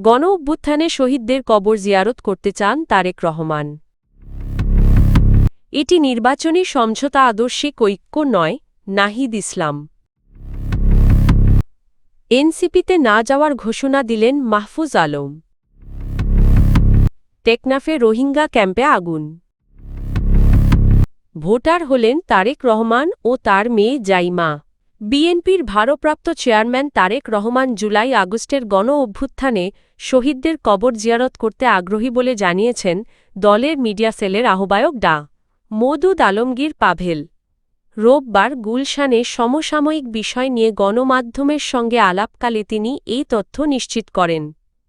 গণ অভ্যুত্থানে শহীদদের কবর জিয়ারত করতে চান তারেক রহমান। এটি নির্বাচনী সমঝোতা আদর্শিক ঐক্য নয়, নাহিদ ইসলাম। এনসিপিতে না যাওয়ার ঘোষণা দিলেন মাহফুজ আলম। টেকনাফে রোহিঙ্গা ক্যাম্পে আগুন। ভোটার হলেন তারেক রহমান ও তার মেয়ে জাইমা। বিএনপির ভারপ্রাপ্ত চেয়ারম্যান তারেক রহমান জুলাই আগস্টের গণ অভ্যুত্থানে শহীদদের কবর জিয়ারত করতে আগ্রহী বলে জানিয়েছেন দলের মিডিয়া সেলের আহ্বায়ক ডা. মওদুদ আলমগীর পাভেল। রোববার গুলশানে সমসাময়িক বিষয় নিয়ে গণমাধ্যমের সঙ্গে আলাপকালে তিনি এই তথ্য নিশ্চিত করেন।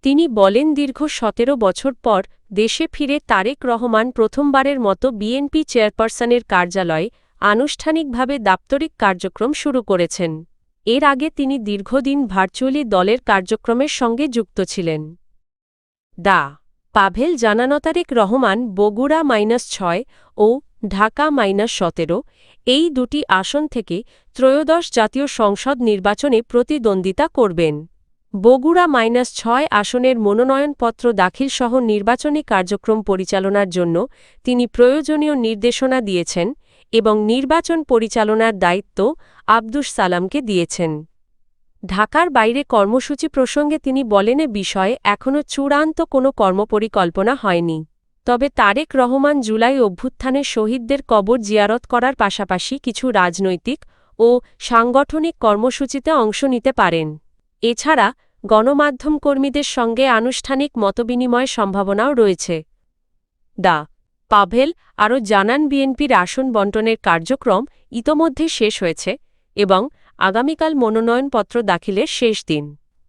তিনি বলেন, দীর্ঘ ১৭ বছর পর দেশে ফিরে তারেক রহমান প্রথমবারের মতো বিএনপি চেয়ারপারসনের কার্যালয়ে আনুষ্ঠানিকভাবে দাপ্তরিক কার্যক্রম শুরু করেছেন। এর আগে তিনি দীর্ঘদিন ভার্চুয়ালি দলের কার্যক্রমের সঙ্গে যুক্ত ছিলেন। ডা. পাভেল জানান, তারেক রহমান বগুড়া -৬ ও ঢাকা -১৭ এই দুটি আসন থেকে ত্রয়োদশ জাতীয় সংসদ নির্বাচনে প্রতিদ্বন্দ্বিতা করবেন। বগুড়া -৬ আসনের মনোনয়নপত্র দাখিলসহ নির্বাচনী কার্যক্রম পরিচালনার জন্য তিনি প্রয়োজনীয় নির্দেশনা দিয়েছেন এবং নির্বাচন পরিচালনার দায়িত্ব আব্দুস সালামকে দিয়েছেন। ঢাকার বাইরে কর্মসূচি প্রসঙ্গে তিনি বলেন, এ বিষয়ে এখনও চূড়ান্ত কোনো কর্মপরিকল্পনা হয়নি। তবে তারেক রহমান জুলাই অভ্যুত্থানে শহীদদের কবর জিয়ারত করার পাশাপাশি কিছু রাজনৈতিক ও সাংগঠনিক কর্মসূচিতে অংশ নিতে পারেন। এছাড়া গণমাধ্যম কর্মীদের সঙ্গে আনুষ্ঠানিক মতবিনিময়ের সম্ভাবনাও রয়েছে। ডা. পাভেল আরও জানান, বিএনপির আসন বণ্টনের কার্যক্রম ইতোমধ্যে শেষ হয়েছে এবং আগামীকাল মনোনয়নপত্র দাখিলের শেষ দিন।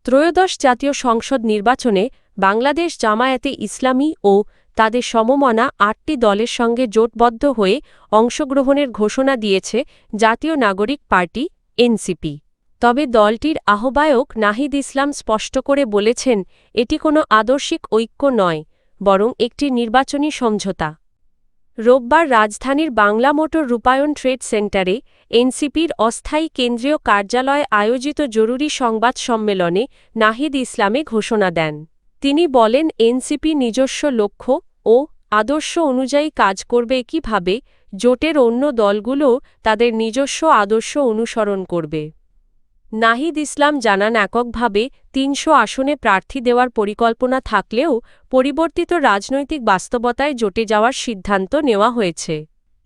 ত্রয়োদশ জাতীয় সংসদ নির্বাচনে বাংলাদেশ জামায়াতে ইসলামী ও তাদের সমমনা ৮টি দলের সঙ্গে জোটবদ্ধ হয়ে অংশগ্রহণের ঘোষণা দিয়েছে জাতীয় নাগরিক পার্টি এনসিপি। তবে দলটির আহ্বায়ক নাহিদ ইসলাম স্পষ্ট করে বলেছেন, এটি কোনো আদর্শিক ঐক্য নয়, বরং একটি নির্বাচনী সমঝোতা। রোববার রাজধানীর বাংলা মোটর রূপায়ণ ট্রেড সেন্টারে এনসিপির অস্থায়ী কেন্দ্রীয় কার্যালয়ে আয়োজিত জরুরি সংবাদ সম্মেলনে নাহিদ ইসলামে ঘোষণা দেন। তিনি বলেন, এনসিপি নিজস্ব লক্ষ্য ও আদর্শ অনুযায়ী কাজ করবে, একইভাবে জোটের অন্য দলগুলোও তাদের নিজস্ব আদর্শ অনুসরণ করবে। নাহিদ ইসলাম জানান, এককভাবে ৩০০ আসনে প্রার্থী দেওয়ার পরিকল্পনা থাকলেও পরিবর্তিত রাজনৈতিক বাস্তবতায় জোটে যাওয়ার সিদ্ধান্ত নেওয়া হয়েছে।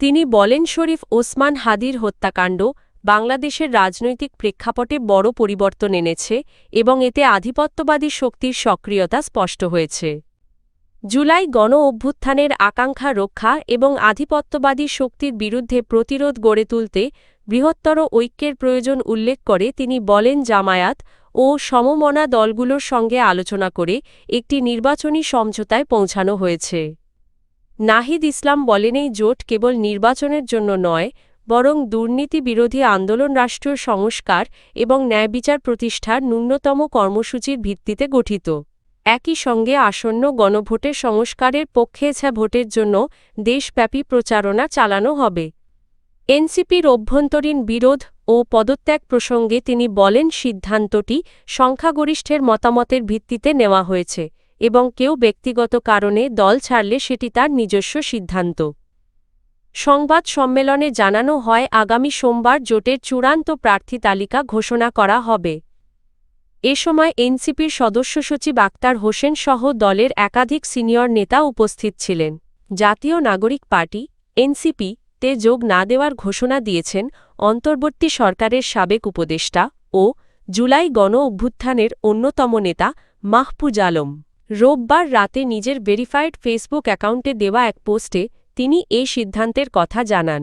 তিনি বলেন, শরীফ ওসমান হাদির হত্যাকাণ্ড বাংলাদেশের রাজনৈতিক প্রেক্ষাপটে বড় পরিবর্তন এনেছে এবং এতে আধিপত্যবাদী শক্তির সক্রিয়তা স্পষ্ট হয়েছে। জুলাই গণ অভ্যুত্থানের আকাঙ্ক্ষা রক্ষা এবং আধিপত্যবাদী শক্তির বিরুদ্ধে প্রতিরোধ গড়ে তুলতে বৃহত্তর ঐক্যের প্রয়োজন উল্লেখ করে তিনি বলেন, জামায়াত ও সমমনা দলগুলোর সঙ্গে আলোচনা করে একটি নির্বাচনী সমঝোতায় পৌঁছানো হয়েছে। নাহিদ ইসলাম বলেন, এই জোট কেবল নির্বাচনের জন্য নয়, বরং দুর্নীতি বিরোধী আন্দোলন, রাষ্ট্রীয় সংস্কার এবং ন্যায়বিচার প্রতিষ্ঠার ন্যূনতম কর্মসূচির ভিত্তিতে গঠিত। একই সঙ্গে আসন্ন গণভোটের সংস্কারের পক্ষে ভোটের জন্য দেশব্যাপী প্রচারণা চালানো হবে। এনসিপির অভ্যন্তরীণ বিরোধ ও পদত্যাগ প্রসঙ্গে তিনি বলেন, সিদ্ধান্তটি সংখ্যাগরিষ্ঠের মতামতের ভিত্তিতে নেওয়া হয়েছে এবং কেউ ব্যক্তিগত কারণে দল ছাড়লে সেটি তার নিজস্ব সিদ্ধান্ত। সংবাদ সম্মেলনে জানানো হয়, আগামী সোমবার জোটের চূড়ান্ত প্রার্থী তালিকা ঘোষণা করা হবে। এ সময় এনসিপির সদস্য সচিব আক্তার হোসেন সহ দলের একাধিক সিনিয়র নেতা উপস্থিত ছিলেন। জাতীয় নাগরিক পার্টি এনসিপি তে যোগ না দেওয়ার ঘোষণা দিয়েছেন অন্তর্বর্তী সরকারের সাবেক উপদেষ্টা ও জুলাই গণ অভ্যুত্থানের অন্যতম নেতা মাহফুজ আলম। রোববার রাতে নিজের ভেরিফাইড ফেসবুক অ্যাকাউন্টে দেওয়া এক পোস্টে তিনি এই সিদ্ধান্তের কথা জানান।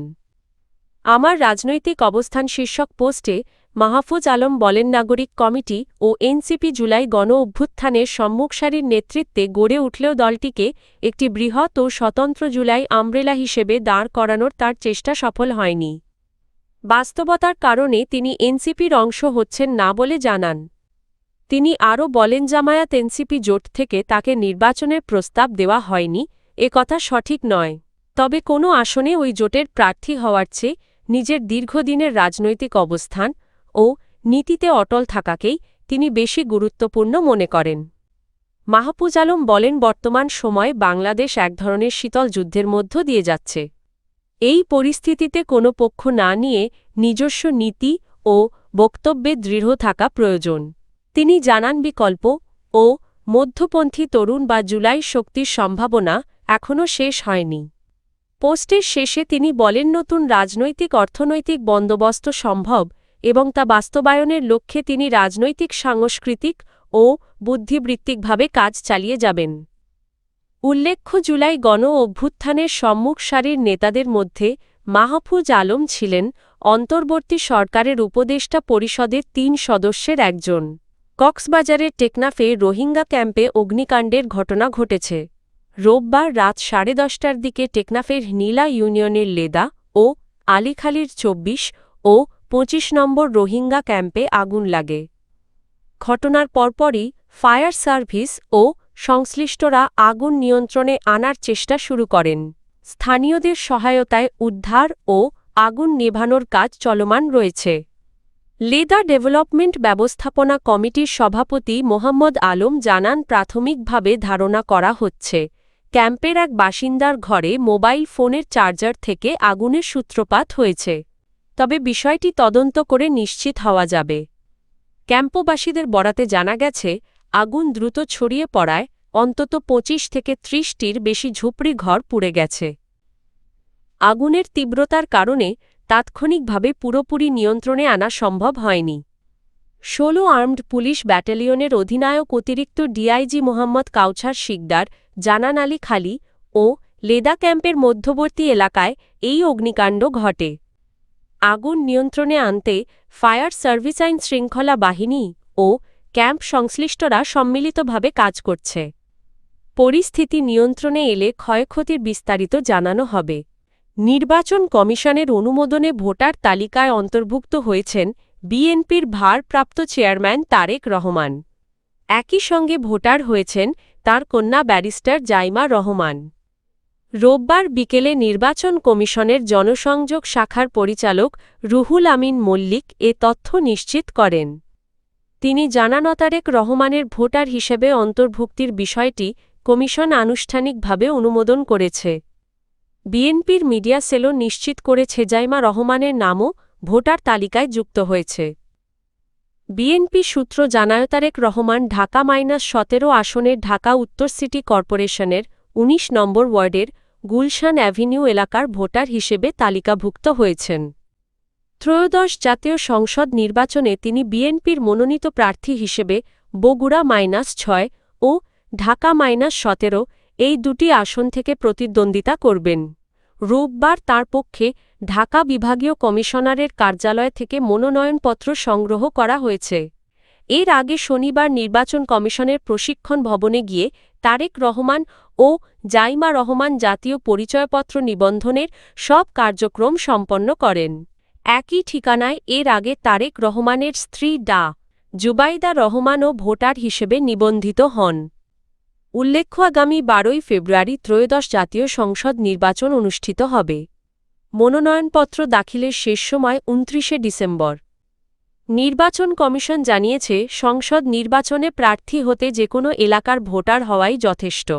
আমার রাজনৈতিক অবস্থান শীর্ষক পোস্টে মাহফুজ আলম বলেন, নাগরিক কমিটি ও এনসিপি জুলাই গণ অভ্যুত্থানের সম্মুখসারির নেতৃত্বে গড়ে উঠলেও দলটিকে একটি বৃহৎ ও স্বতন্ত্র জুলাই আমব্রেলা হিসেবে দাঁড় করানোর তার চেষ্টা সফল হয়নি। বাস্তবতার কারণে তিনি এনসিপির অংশ হচ্ছেন না বলে জানান। তিনি আরও বলেন, জামায়াত এনসিপি জোট থেকে তাকে নির্বাচনের প্রস্তাব দেওয়া হয়নি, এ কথা সঠিক নয়। তবে কোনো আসনে ওই জোটের প্রার্থী হওয়ার চেয়ে নিজের দীর্ঘদিনের রাজনৈতিক অবস্থান ও নীতিতে অটল থাকাকেই তিনি বেশি গুরুত্বপূর্ণ মনে করেন। মাহফুজ আলম বলেন, বর্তমান সময়ে বাংলাদেশ এক ধরনের শীতল যুদ্ধের মধ্য দিয়ে যাচ্ছে। এই পরিস্থিতিতে কোনো পক্ষ না নিয়ে নিজস্ব নীতি ও বক্তব্যে দৃঢ় থাকা প্রয়োজন। তিনি জানান, বিকল্প ও মধ্যপন্থী তরুণ বা জুলাই শক্তির সম্ভাবনা এখনও শেষ হয়নি। পোস্টের শেষে তিনি বলেন, নতুন রাজনৈতিক অর্থনৈতিক বন্দোবস্ত সম্ভব এবং তা বাস্তবায়নের লক্ষ্যে তিনি রাজনৈতিক সাংস্কৃতিক ও বুদ্ধিবৃত্তিকভাবে কাজ চালিয়ে যাবেন। উল্লেখ্য, জুলাই গণ অভ্যুত্থানের সম্মুখ সারির নেতাদের মধ্যে মাহফুজ আলম ছিলেন অন্তর্বর্তী সরকারের উপদেষ্টা পরিষদের ৩ সদস্যের একজন। কক্সবাজারের টেকনাফে রোহিঙ্গা ক্যাম্পে অগ্নিকাণ্ডের ঘটনা ঘটেছে। রোববার রাত 10:30টার দিকে টেকনাফের নীলা ইউনিয়নের লেদা ও আলীখালীর ২৪ ও ২৫ নম্বর রোহিঙ্গা ক্যাম্পে আগুন লাগে। ঘটনার পরপরই ফায়ার সার্ভিস ও সংশ্লিষ্টরা আগুন নিয়ন্ত্রণে আনার চেষ্টা শুরু করেন। স্থানীয়দের সহায়তায় উদ্ধার ও আগুন নেভানোর কাজ চলমান রয়েছে। লেদা ডেভেলপমেন্ট ব্যবস্থাপনা কমিটির সভাপতি মোহাম্মদ আলম জানান, প্রাথমিকভাবে ধারণা করা হচ্ছে ক্যাম্পের এক বাসিন্দার ঘরে মোবাইল ফোনের চার্জার থেকে আগুনের সূত্রপাত হয়েছে। তবে বিষয়টি তদন্ত করে নিশ্চিত হওয়া যাবে। ক্যাম্পবাসীদের বরাতে জানা গেছে, আগুন দ্রুত ছড়িয়ে পড়ায় অন্তত ২৫ থেকে ৩০টির বেশি ঝুপড়ি ঘর পুড়ে গেছে। আগুনের তীব্রতার কারণে তাৎক্ষণিকভাবে পুরোপুরি নিয়ন্ত্রণে আনা সম্ভব হয়নি। ১৬ আর্মড পুলিশ ব্যাটালিয়নের অধিনায়ক অতিরিক্ত ডিআইজি মোহাম্মদ কাউছার শিকদার জানান, আলীখালী ও লেদা ক্যাম্পের মধ্যবর্তী এলাকায় এই অগ্নিকাণ্ড ঘটে। আগুন নিয়ন্ত্রণে আনতে ফায়ার সার্ভিস, আইন শৃঙ্খলা বাহিনী ও ক্যাম্প সংশ্লিষ্টরা সম্মিলিতভাবে কাজ করছে। পরিস্থিতি নিয়ন্ত্রণে এলে ক্ষয়ক্ষতির বিস্তারিত জানানো হবে। নির্বাচন কমিশনের অনুমোদনে ভোটার তালিকায় অন্তর্ভুক্ত হয়েছেন বিএনপির ভারপ্রাপ্ত চেয়ারম্যান তারেক রহমান। একই সঙ্গে ভোটার হয়েছেন তার কন্যা ব্যারিস্টার জাইমা রহমান। রোববার বিকেলে নির্বাচন কমিশনের জনসংযোগ শাখার পরিচালক রুহুল আমিন মল্লিক এ তথ্য নিশ্চিত করেন। তিনি জানান, তারেক রহমানের ভোটার হিসেবে অন্তর্ভুক্তির বিষয়টি কমিশন আনুষ্ঠানিকভাবে অনুমোদন করেছে। বিএনপির মিডিয়া সেলও নিশ্চিত করেছে জাইমা রহমানের নামও ভোটার তালিকায় যুক্ত হয়েছে। বিএনপি সূত্র জানায়, তারেক রহমান ঢাকা-17 আসনের ঢাকা উত্তর সিটি কর্পোরেশনের ১৯ নম্বর ওয়ার্ডের গুলশান অ্যাভিনিউ এলাকার ভোটার হিসেবে তালিকাভুক্ত হয়েছেন। ত্রয়োদশ জাতীয় সংসদ নির্বাচনে তিনি বিএনপির মনোনীত প্রার্থী হিসেবে বগুড়া-৬ ও ঢাকা-17 এই দুটি আসন থেকে প্রতিদ্বন্দ্বিতা করবেন। রোববার তাঁর পক্ষে ঢাকা বিভাগীয় কমিশনারের কার্যালয় থেকে মনোনয়নপত্র সংগ্রহ করা হয়েছে। এর আগে শনিবার নির্বাচন কমিশনের প্রশিক্ষণ ভবনে গিয়ে তারেক রহমান ও জাইমা রহমান জাতীয় পরিচয়পত্র নিবন্ধনের সব কার্যক্রম সম্পন্ন করেন। একই ঠিকানায় এর আগে তারেক রহমানের স্ত্রী ডা. জুবাইদা রহমানও ভোটার হিসেবে নিবন্ধিত হন। উল্লেখ্য, আগামী ১২ই ফেব্রুয়ারি ত্রয়োদশ জাতীয় সংসদ নির্বাচন অনুষ্ঠিত হবে। মনোনয়নপত্র দাখিলের শেষ সময় ২৯শে ডিসেম্বর। নির্বাচন কমিশন জানিয়েছে, সংসদ নির্বাচনে প্রার্থী হতে যেকোনো এলাকার ভোটার হওয়াই যথেষ্ট।